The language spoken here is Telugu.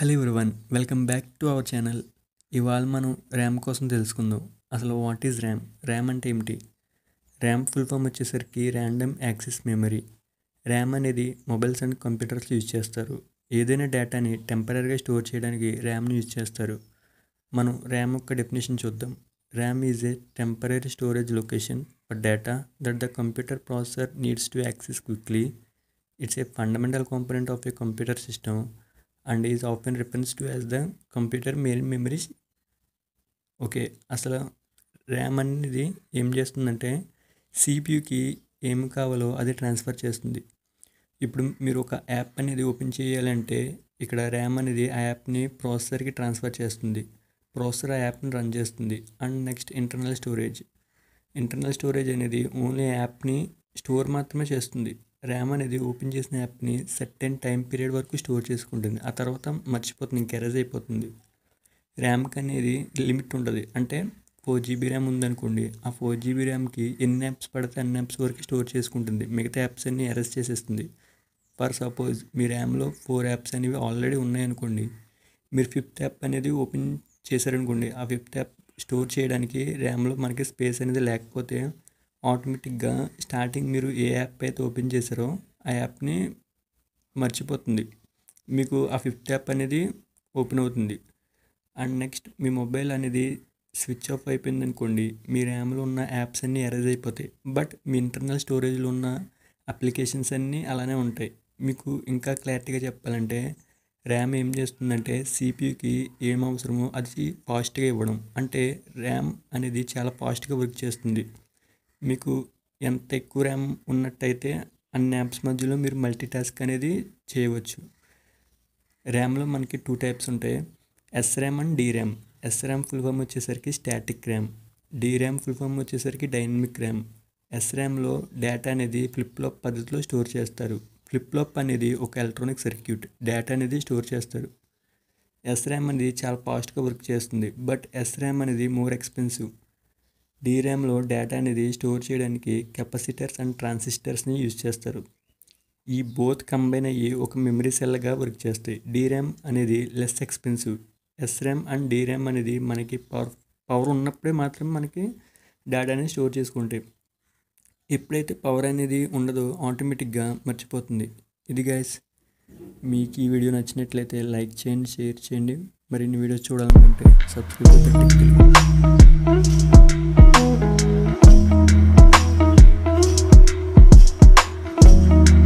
Hello everyone, welcome back to our channel. ఇవాళ మనం ర్యామ్ కోసం తెలుసుకుందాం. అసలు వాట్ ఈజ్ ర్యామ్? ర్యామ్ అంటే ఏమిటి? ర్యామ్ ఫుల్ ఫామ్ వచ్చేసరికి ర్యాండమ్ యాక్సెస్ మెమరీ. ర్యామ్ అనేది మొబైల్స్ అండ్ కంప్యూటర్స్ యూజ్ చేస్తారు. ఏదైనా డేటాని టెంపరీగా స్టోర్ చేయడానికి ర్యామ్ని యూజ్ చేస్తారు. మనం ర్యామ్ యొక్క డెఫినేషన్ చూద్దాం. RAM is a temporary storage location for data that the computer processor needs to access quickly. It's a fundamental component of A computer system and is often referred to as the computer main memory. Okay, అసలు ర్యామ్ అనేది ఏం చేస్తుందంటే సిపియుకి ఏం కావాలో అది ట్రాన్స్ఫర్ చేస్తుంది. ఇప్పుడు మీరు ఒక యాప్ అనేది ఓపెన్ చేయాలంటే ఇక్కడ ర్యామ్ అనేది ఆ యాప్ని ప్రాసెసర్కి ట్రాన్స్ఫర్ చేస్తుంది. ప్రాసెసర్ ఆ యాప్ని రన్ చేస్తుంది. అండ్ నెక్స్ట్ ఇంటర్నల్ స్టోరేజ్ అనేది ఓన్లీ యాప్ని స్టోర్ మాత్రమే చేస్తుంది. ర్యామ్ అనేది ఓపెన్ చేసిన యాప్ని సర్టెన్ టైం పీరియడ్ వరకు స్టోర్ చేసుకుంటుంది. ఆ తర్వాత మర్చిపోతుంది, ఇంకా ఎరేజ్ అయిపోతుంది. ర్యామ్కి అనేది లిమిట్ ఉంటుంది. అంటే 4 GB ర్యామ్ ఉందనుకోండి, ఆ 4 GB ర్యామ్కి ఎన్ని యాప్స్ పడితే అన్ని యాప్స్ వరకు స్టోర్ చేసుకుంటుంది. మిగతా యాప్స్ అన్ని ఎరేజ్ చేసేస్తుంది. ఫర్ సపోజ్ మీ ర్యామ్లో 4 యాప్స్ అనేవి ఆల్రెడీ ఉన్నాయనుకోండి, మీరు 5th యాప్ అనేది ఓపెన్ చేశారనుకోండి, ఆ 5th యాప్ స్టోర్ చేయడానికి ర్యామ్లో మనకి స్పేస్ అనేది లేకపోతే ఆటోమేటిక్గా స్టార్టింగ్ మీరు ఏ యాప్ అయితే ఓపెన్ చేశారో ఆ యాప్ని మర్చిపోతుంది. మీకు ఆ 5th యాప్ అనేది ఓపెన్ అవుతుంది. అండ్ నెక్స్ట్ మీ మొబైల్ అనేది స్విచ్ ఆఫ్ అయిపోయింది అనుకోండి, మీ ర్యామ్లో ఉన్న యాప్స్ అన్నీ ఎరేజ్ అయిపోతాయి. బట్ మీ ఇంటర్నల్ స్టోరేజ్లో ఉన్న అప్లికేషన్స్ అన్నీ అలానే ఉంటాయి. మీకు ఇంకా క్లారిటీగా చెప్పాలంటే ర్యామ్ ఏం చేస్తుందంటే సిపియుకి ఏం అవసరమో అది ఫాస్ట్గా ఇవ్వడం. అంటే ర్యామ్ అనేది చాలా ఫాస్ట్గా వర్క్ చేస్తుంది. మీకు ఎంత ఎక్కువ ర్యామ్ ఉన్నట్టయితే అన్ని యాప్స్ మధ్యలో మీరు మల్టీ టాస్క్ అనేది చేయవచ్చు. ర్యామ్లో మనకి 2 టైప్స్ ఉంటాయి, ఎస్ర్యామ్ అండ్ డీర్యామ్. ఎస్ర్యామ్ ఫుల్ ఫామ్ వచ్చేసరికి స్టాటిక్ ర్యామ్, డీర్యామ్ ఫుల్ ఫామ్ వచ్చేసరికి డైనమిక్ ర్యామ్. ఎస్ర్యామ్లో డేటా అనేది ఫ్లిప్ ఫ్లాప్ పద్ధతిలో స్టోర్ చేస్తారు. ఫ్లిప్ ఫ్లాప్ అనేది ఒక ఎలక్ట్రానిక్ సర్క్యూట్, డేటా అనేది స్టోర్ చేస్తారు. ఎస్ర్యామ్ అనేది చాలా ఫాస్ట్గా వర్క్ చేస్తుంది. బట్ ఎస్ర్యామ్ అనేది మోర్ ఎక్స్పెన్సివ్. డీర్యామ్లో డేటా అనేది స్టోర్ చేయడానికి కెపాసిటర్స్ అండ్ ట్రాన్సిస్టర్స్ని యూజ్ చేస్తారు. ఈ బోత్ కంబైన్ అయ్యి ఒక మెమరీ సెల్గా వర్క్ చేస్తాయి. డీర్యామ్ అనేది లెస్ ఎక్స్పెన్సివ్. ఎస్ర్యామ్ అండ్ డీర్యామ్ అనేది మనకి పవర్ ఉన్నప్పుడే మాత్రమే మనకి డేటా అనేది స్టోర్ చేసుకుంటాయి. ఎప్పుడైతే పవర్ అనేది ఉండదో ఆటోమేటిక్గా మర్చిపోతుంది. ఇది గైస్, మీకు ఈ వీడియో నచ్చినట్లయితే లైక్ చేయండి, షేర్ చేయండి. మరిన్ని వీడియోస్ చూడాలనుకుంటే సబ్స్క్రైబ్